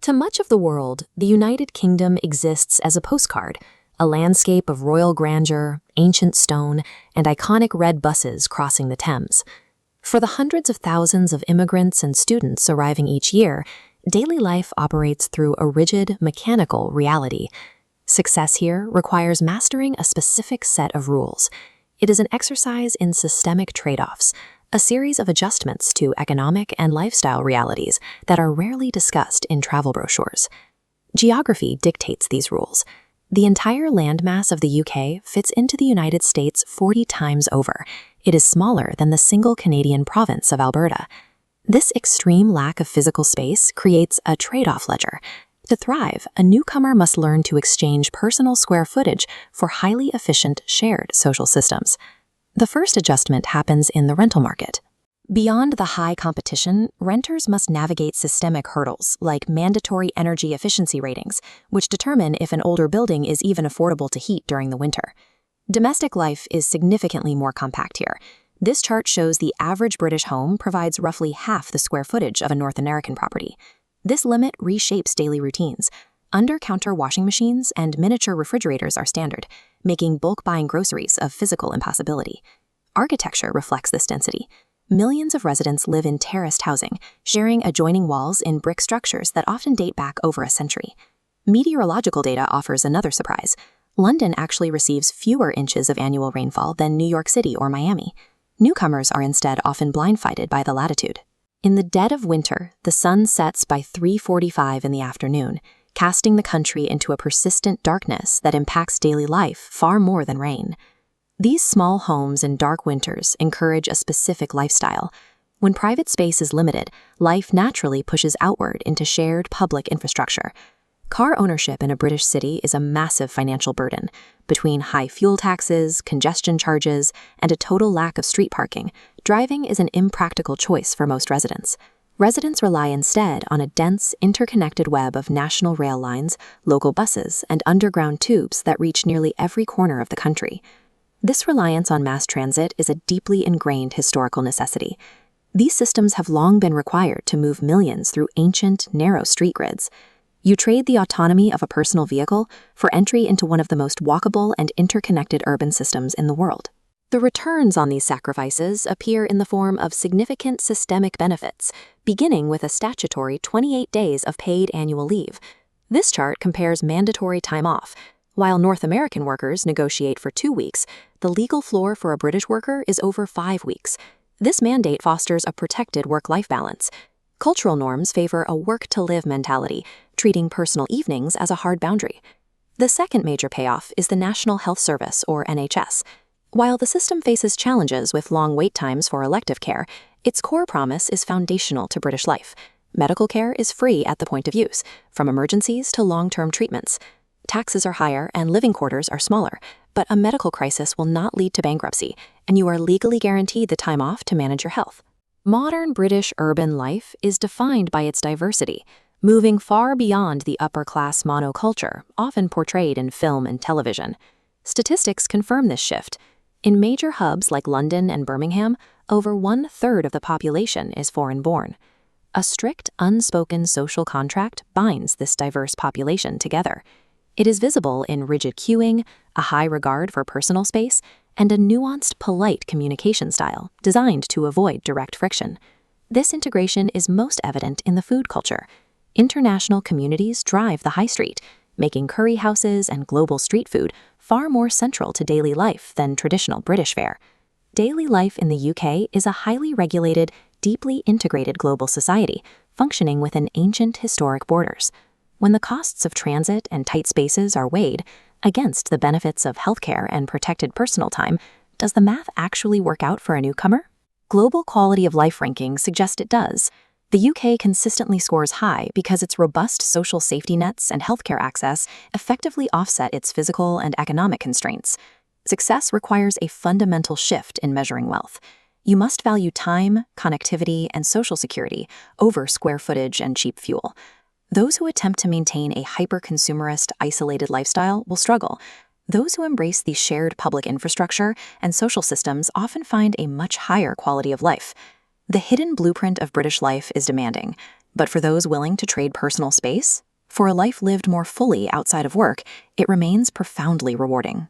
To much of the world, the United Kingdom exists as a postcard, a landscape of royal grandeur, ancient stone, and iconic red buses crossing the Thames. For the hundreds of thousands of immigrants and students arriving each year, daily life operates through a rigid, mechanical reality. Success here requires mastering a specific set of rules. It is an exercise in systemic trade-offs, a series of adjustments to economic and lifestyle realities that are rarely discussed in travel brochures. Geography dictates these rules. The entire landmass of the UK fits into the United States 40 times over. It is smaller than the single Canadian province of Alberta. This extreme lack of physical space creates a trade-off ledger. To thrive, a newcomer must learn to exchange personal square footage for highly efficient shared social systems. The first adjustment happens in the rental market. Beyond the high competition, renters must navigate systemic hurdles like mandatory energy efficiency ratings, which determine if an older building is even affordable to heat during the winter. Domestic life is significantly more compact here. This chart shows the average British home provides roughly half the square footage of a North American property. This limit reshapes daily routines. Under-counter washing machines and miniature refrigerators are standard, making bulk buying groceries a physical impossibility. Architecture reflects this density. Millions of residents live in terraced housing, sharing adjoining walls in brick structures that often date back over a century. Meteorological data offers another surprise. London actually receives fewer inches of annual rainfall than New York City or Miami. Newcomers are instead often blindsided by the latitude. In the dead of winter, the sun sets by 3:45 in the afternoon, casting the country into a persistent darkness that impacts daily life far more than rain. These small homes in dark winters encourage a specific lifestyle. When private space is limited, life naturally pushes outward into shared public infrastructure. Car ownership in a British city is a massive financial burden. Between high fuel taxes, congestion charges, and a total lack of street parking, driving is an impractical choice for most residents. Residents rely instead on a dense, interconnected web of national rail lines, local buses, and underground tubes that reach nearly every corner of the country. This reliance on mass transit is a deeply ingrained historical necessity. These systems have long been required to move millions through ancient, narrow street grids. You trade the autonomy of a personal vehicle for entry into one of the most walkable and interconnected urban systems in the world. The returns on these sacrifices appear in the form of significant systemic benefits, beginning with a statutory 28 days of paid annual leave. This chart compares mandatory time off. While North American workers negotiate for 2 weeks, the legal floor for a British worker is over 5 weeks. This mandate fosters a protected work-life balance. Cultural norms favor a work-to-live mentality, treating personal evenings as a hard boundary. The second major payoff is the National Health Service, or NHS. While the system faces challenges with long wait times for elective care, its core promise is foundational to British life. Medical care is free at the point of use, from emergencies to long-term treatments. Taxes are higher and living quarters are smaller, but a medical crisis will not lead to bankruptcy, and you are legally guaranteed the time off to manage your health. Modern British urban life is defined by its diversity, moving far beyond the upper-class monoculture, often portrayed in film and television. Statistics confirm this shift. In major hubs like London and Birmingham, over 1/3 of the population is foreign-born. A strict, unspoken social contract binds this diverse population together. It is visible in rigid queuing, a high regard for personal space, and a nuanced, polite communication style designed to avoid direct friction. This integration is most evident in the food culture. International communities drive the high street, making curry houses and global street food far more central to daily life than traditional British fare. Daily life in the UK is a highly regulated, deeply integrated global society, functioning within ancient historic borders. When the costs of transit and tight spaces are weighed against the benefits of healthcare and protected personal time, does the math actually work out for a newcomer? Global quality of life rankings suggest it does. The UK consistently scores high because its robust social safety nets and healthcare access effectively offset its physical and economic constraints. Success requires a fundamental shift in measuring wealth. You must value time, connectivity, and social security over square footage and cheap fuel. Those who attempt to maintain a hyper-consumerist, isolated lifestyle will struggle. Those who embrace the shared public infrastructure and social systems often find a much higher quality of life. The hidden blueprint of British life is demanding. But for those willing to trade personal space, for a life lived more fully outside of work, it remains profoundly rewarding.